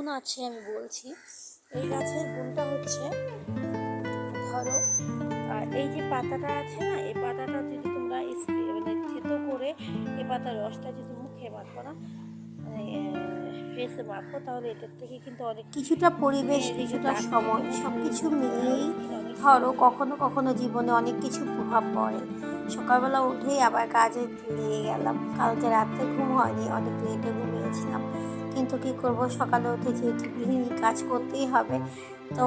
কেমন আছে আমি বলছি। এই গাছের গুণটা হচ্ছে, ধরো এই যে পাতাটা আছে না, এই পাতাটা যদি তোমরা মানে থেতো করে এই পাতার রসটা যদি মুখে মাখো না, মানে ফেসে মাখো, তাহলে এটার থেকে কিন্তু অনেক কিছুটা পরিবেশ, কিছুটা সময়, সব কিছু মিলিয়েই ধরো কখনো কখনো জীবনে অনেক কিছু প্রভাব পড়ে। সকালবেলা উঠেই আবার কাজে লেগে গেলাম। কালকে রাত্রে ঘুম হয়নি, অনেক লেটে ঘুমিয়েছিলাম, কিন্তু কি করব, সকালে উঠে যেহেতু গৃহিণী কাজ করতেই হবে। তো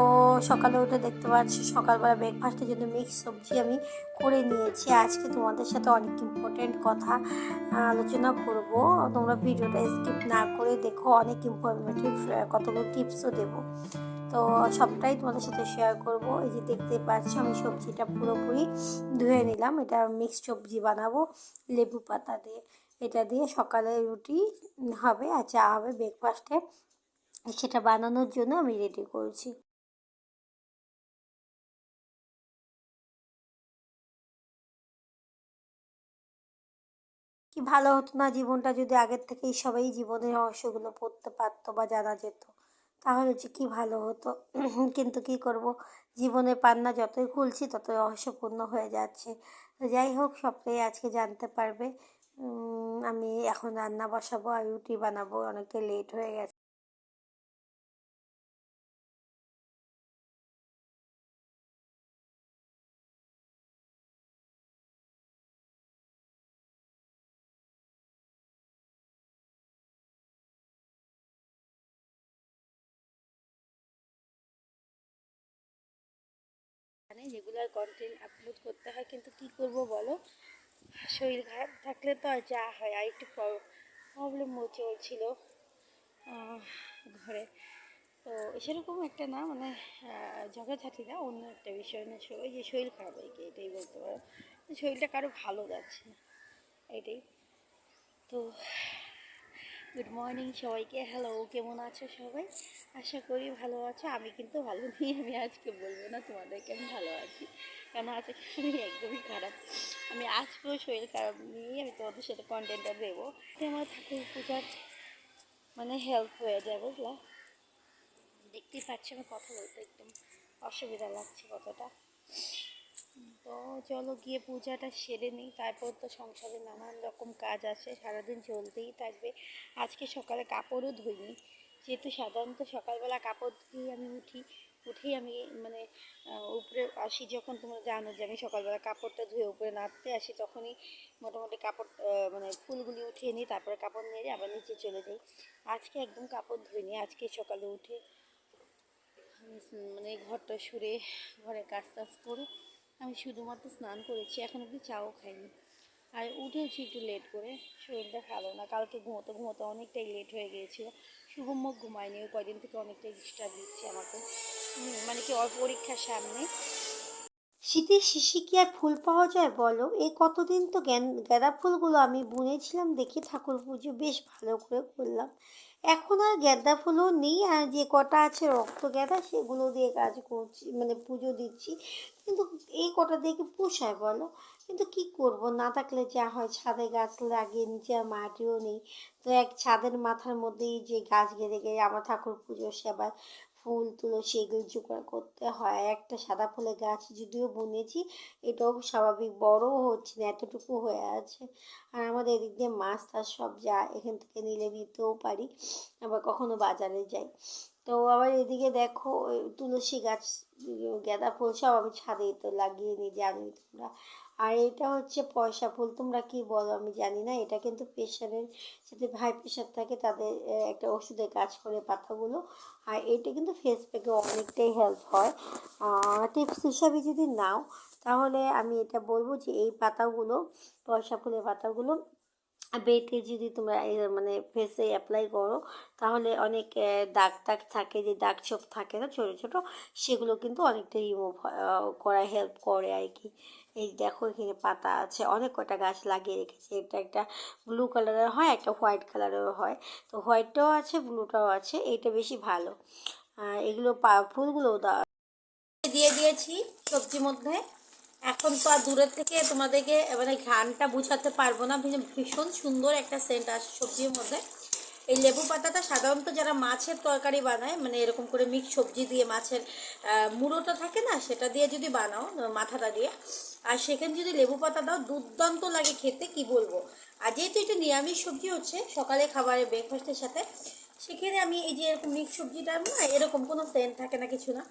সকালে উঠে দেখতে পাচ্ছি সকালবেলা ব্রেকফাস্টের জন্য মিক্স সবজি আমি করে নিয়েছি। আজকে তোমাদের সাথে অনেক ইম্পর্টেন্ট কথা আলোচনা করব। তোমরা ভিডিওটা স্কিপ না করে দেখো, অনেক ইনফরমেটিভ কতগুলো টিপসও দেবো। তো সবটাই তোমাদের সাথে শেয়ার করব। এই যে দেখতে পাচ্ছ আমি সবজিটা পুরোপুরি ধুয়ে নিলাম। এটা মিক্সড সবজি বানাবো লেবু পাতা দিয়ে। এটা দিয়ে সকালে রুটি হবে আর চা হবে ব্রেকফাস্টে। সেটা বানানোর জন্য আমি রেডি করছি। কি ভালো হতো না জীবনটা যদি আগের থেকেই সবাই জীবনের রহস্যগুলো পড়তে পারতো বা জানা যেত, তাহলে যে কি ভালো হতো। কিন্তু কি করব, জীবনে পান্না যতই খুলছি ততই রহস্যপূর্ণ হয়ে যাচ্ছে। তো যাই হোক, সবটাই আজকে জানতে পারবে। আমি এখন রান্না বসাবো আর রুটি বানাবো, অনেকটা লেট হয়ে গেছে। রেগুলার কন্টেন্ট আপলোড করতে হয়, কিন্তু কি করব বলো, শরীর খারাপ থাকলে তো আর যা হয়। আর একটু প্রবলেম চলছিল ঘরে। তো সেরকম একটা না, মানে ঝগড়াঝাটি না, অন্য একটা বিষয় না, ওই যে শরীর খারাপ আর কি, এটাই বলতে পারো। শরীরটা কারো ভালো যাচ্ছে না, এটাই। তো গুড মর্নিং সবাইকে, হ্যালো, কেমন আছো সবাই? আশা করি ভালো আছো। আমি কিন্তু ভালো নেই, আমি আজকে বলবো না তোমাদেরকে আমি ভালো আছি, কেন আজকে আমি একদমই খারাপ। আমি আজকেও শরীর খারাপ নিয়ে আমি তোমাদের সাথে কন্টেন্টটা দেবো। আমার ঠাকুর পূজার মানে হেল্প হয়ে যায়, বুঝলা? দেখতেই পাচ্ছি আমি কথা বলতে একদম অসুবিধা লাগছে কতটা। তো চলো গিয়ে পূজাটা সেরে নিই, তারপর তো সংসারে নানান রকম কাজ আছে, সারাদিন চলতেই থাকবে। আজকে সকালে কাপড়ও ধুইনি, যেহেতু সাধারণত সকালবেলা কাপড় ধুয়ে আমি উঠেই আমি মানে উপরে আসি। যখন তোমরা জানো যে আমি সকালবেলা কাপড়টা ধুয়ে উপরে নাড়তে আসি, তখনই মোটামুটি কাপড় মানে ফুলগুলি উঠিয়ে নিই, তারপরে কাপড় নেড়ে আবার নিচে চলে যাই। আজকে একদম কাপড় ধুইনি, আজকে সকালে উঠে মানে ঘরটা সুরে ঘরে কাজ টাজ করে আমি শুধুমাত্র স্নান করেছি, এখন অব্দি চাও খাইনি। আর উঠেছি একটু লেট করে, শরীরটা ভালো না, কালকে ঘুমোতে ঘুমোতে অনেকটাই লেট হয়ে গিয়েছিলো। শুভমুখ ঘুমায়নি, ওই কয়দিন থেকে অনেকটাই ডিস্টার্ব দিচ্ছে আমাকে, মানে কি ওর পরীক্ষার সামনে। শীতের শেষে কি আর ফুল পাওয়া যায় বলো? এই কতদিন তো গাঁদা ফুলগুলো আমি বুনেছিলাম দেখি, ঠাকুর পুজো বেশ ভালো করে করলাম। এখন আর গাঁদা ফুলও নেই, আর যে কটা আছে রক্ত গাঁদা সেগুলো দিয়ে কাজ করছি, মানে পুজো দিচ্ছি। কিন্তু এই কটা দিয়ে কি পোষায় বলো? কিন্তু কি করব, না থাকলে যা হয়, ছাদে গাছ লাগিয়ে নিচে আর মাটিও নেই। তো এক ছাদের মাথার মধ্যেই যে গাছ গেড়ে গেড়ে আমার ঠাকুর পুজোর সেবা, ফুল তুলসী এগুলো জোগাড় করতে হয়। একটা সাদা ফুলের গাছ যদিও বুনেছি, এটাও স্বাভাবিক বড়ও হচ্ছে না, এতটুকু হয়ে আছে। আর আমাদের এদিক দিয়ে মাছ টাছ সব যায়, এখান থেকে নিলে নিতেও পারি, আবার কখনো বাজারে যাই। তো আবার এদিকে দেখো তুলসী গাছ, গাঁদা ফুল সব আমি ছাদেই তো লাগিয়ে নিই, জানোই তোমরা। আর এটা হচ্ছে পয়সা ফুল, তোমরা কি বলো আমি জানি না। এটা কিন্তু প্রেশারের সাথে, হাই প্রেশার থাকে তাদের একটা ওষুধের কাজ করে পাতাগুলো। আর এটা কিন্তু ফেস প্যাকে অনেকটাই হেল্প হয়। টিপস হিসাবে যদি নাও, তাহলে আমি এটা বলবো যে এই পাতাগুলো, পয়সা ফুলের পাতাগুলো বেটে যদি তোমরা মানে ফেসে অ্যাপ্লাই করো, তাহলে অনেক দাগ টাগ থাকে, যে দাগ ছোপ থাকে না ছোটো ছোটো, সেগুলো কিন্তু অনেকটা রিমুভ করায় হেল্প করে আর কি। এই দেখো এখানে পাতা আছে, অনেক কটা গাছ লাগিয়ে রেখেছি। এটা একটা ব্লু কালারের হয়, একটা হোয়াইট কালারেরও হয়। তো হোয়াইটটাও আছে, ব্লুটাও আছে, এইটা বেশি ভালো। এগুলো ফুলগুলো দিয়ে দিয়েছি সবজির মধ্যে। এখন তো আর দূরের থেকে তোমাদেরকে মানে ঘ্রাণটা বুঝাতে পারবো না, ভীষণ সুন্দর একটা সেন্ট আসে সবজির মধ্যে। এই লেবু পাতাটা সাধারণত যারা মাছের তরকারি বানায়, মানে এরকম করে মিক্স সবজি দিয়ে মাছের মুড়োটা থাকে না, সেটা দিয়ে যদি বানাও মাথাটা দিয়ে, আর সেখানে যদি লেবু পাতা দাও, দুর্দান্ত লাগে খেতে, কি বলবো। আর যেহেতু এটা নিরামিষ সবজি হচ্ছে সকালে খাবারে ব্রেকফাস্টের সাথে, সেখানে আমি এই যে এরকম মিক্স সবজিটা না, এরকম কোনো সেন্ট থাকে না, কিছু না,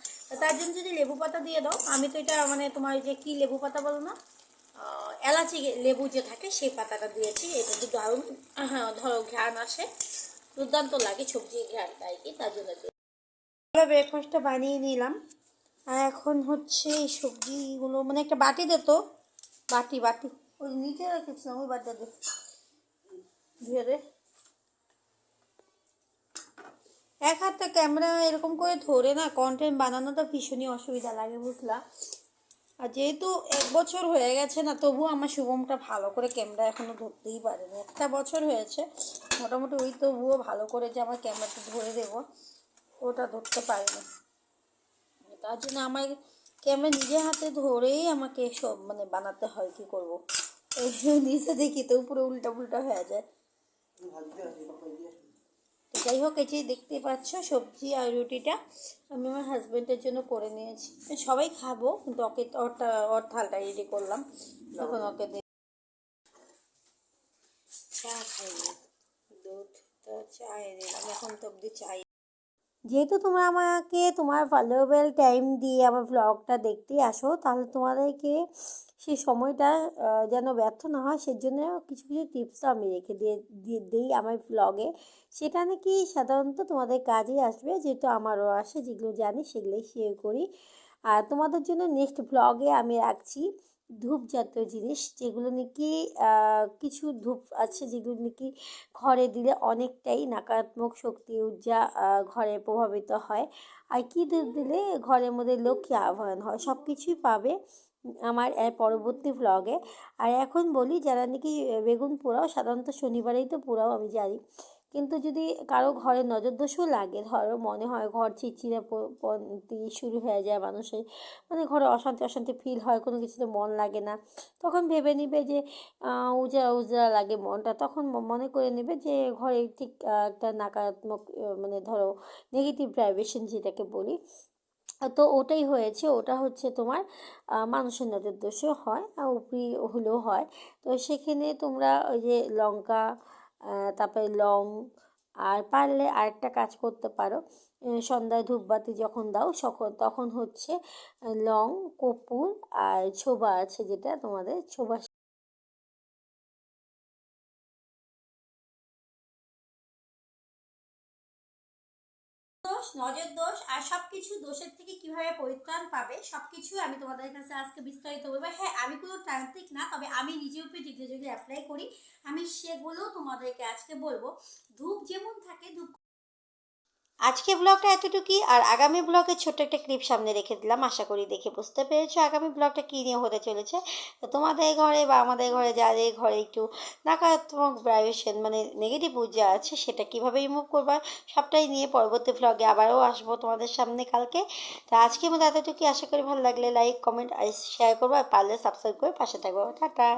তার জন্য যদি লেবু পাতা দিয়ে দাও, আমি তো এটা মানে তোমার যে কি লেবু পাতা বলো না, এলাচি লেবু যে থাকে সেই পাতাটা দিয়েছি। এটা তো দারুণ ধরো ঘ্রাণ আসে, দুর্দান্ত লাগে সবজির ঘ্রাণটা আর কি, তার জন্য ব্রেকফাস্টটা বানিয়ে নিলাম। আর এখন হচ্ছে এই সবজিগুলো, মানে একটা বাটি দে তো, বাটি বাটি ওই নিচে রেখেছিলাম, ওই বাটিটা দে, ধুয়ে দে। এক হাতে ক্যামেরা এরকম করে ধরে না কন্টেন্ট বানানোটা ভীষণই অসুবিধা লাগে, বুঝলা। আর যেহেতু 1 বছর হয়ে গেছে না, তবুও আমার শুভমটা ভালো করে ক্যামেরা এখনও ধরতেই পারেনি। 1 বছর হয়েছে মোটামুটি, ওই তবুও ভালো করে যে আমার ক্যামেরাটা ধরে দেবো ওটা ধরতে পারেনি। তার জন্য আমার ক্যামেরা নিজের হাতে ধরেই আমাকে সব মানে বানাতে হয়, কি করব। নিচে দেখি তো পুরো উল্টা পুল্টা হয়ে যায়। তো যাই হোক, এই যে দেখতে পাচ্ছ সবজি আর রুটিটা আমি আমার হাজব্যান্ডের জন্য করে নিয়েছি। সবাই খাবো, কিন্তু ওকে ওর থালটা রেডি করলাম, তখন ওকে চা খাইনি, দুধ তো চায়ে দিলাম, এখন তো অব্দি চাই। যেহেতু তোমরা আমাকে তোমার ভ্যালুয়েবল টাইম দিয়ে আমার ব্লগটা দেখতে আসো, তাহলে তোমাদেরকে সেই সময়টা যেন ব্যর্থ না হয়, সেজন্য কিছু কিছু টিপসও আমি রেখে দিয়ে দিই আমার ব্লগে। সেটা নাকি সাধারণত তোমাদের কাজে আসবে, যেহেতু আমারও আসে, যেগুলো জানি সেগুলোই শেয়ার করি। আর তোমাদের জন্য নেক্সট ব্লগে আমি রাখছি ধূপ জাতীয় জিনিস, যেগুলো নাকি কিছু ধূপ আছে যেগুলো নাকি ঘরে দিলে অনেকটাই নকারাত্মক শক্তি ঊর্জা ঘরে প্রভাবিত হয়। আর কী ধূপ দিলে ঘরের মধ্যে লক্ষ্মী আহ্বান হয়, সব কিছুই পাবে আমার এর পরবর্তী ভ্লগে। আর এখন বলি, যারা নাকি বেগুন পোড়াও, সাধারণত শনিবারেই তো পোড়াও আমি জানি, কিন্তু যদি কারো ঘরে নজরদোষও লাগে, ধরো মনে হয় ঘর চিড়চিড়ে শুরু হয়ে যায় মানুষের, মানে ঘরে অশান্তি অশান্তি ফিল হয়, কোনো কিছুতে মন লাগে না, তখন ভেবে নিবে যে উজরা উজরা লাগে মনটা, তখন মনে করে নেবে যে ঘরে ঠিক একটা নকারাত্মক মানে ধরো নেগেটিভ ভাইব্রেশন যেটাকে বলি, তো ওটাই হয়েছে। ওটা হচ্ছে তোমার মানুষের নজর দোষও হয় আর উপরি হলেও হয়। তো সেখানে তোমরা ওই যে লঙ্কা, তারপরে লং, আর পারলে আরেকটা কাজ করতে পারো, সন্ধ্যায় ধূপবাতি যখন দাও তখন হচ্ছে লং, কর্পূর আর ছোবা আছে, যেটা তোমাদের ছোবা, দোষ, নজর দোষ আর সব কিছু দোষের থেকে কিভাবে পরিত্রাণ পাবে, সব কিছু আমি তোমাদের কাছে আজকে বিস্তারিত বলবো। হ্যাঁ, আমি কোনো তান্ত্রিক না, তবে আমি নিজের উপরে যেগুলো যেগুলো অ্যাপ্লাই করি আমি সেগুলো তোমাদেরকে আজকে বলবো। ধূপ যেমন থাকে, ধূপ আজকে ব্লগটা এতটুকুই। আর আগামী ব্লগে ছোট্ট একটা ক্লিপ সামনে রেখে দিলাম, আশা করি দেখে বুঝতে পেরেছো আগামী ব্লগটা কী নিয়ে হতে চলেছে। তো তোমাদের ঘরে বা আমাদের ঘরে, যাদের ঘরে একটু নকারাত্মক ভাইব্রেশন মানে নেগেটিভ ঊর্জা আছে, সেটা কীভাবে রিমুভ করবা সবটাই নিয়ে পরবর্তী ব্লগে আবারও আসবো তোমাদের সামনে কালকে। তো আজকের মতো এতটুকুই, আশা করি ভালো লাগলে লাইক, কমেন্ট আর শেয়ার করবো, আর পারলে সাবস্ক্রাইব করে পাশে থাকবো। টাটা।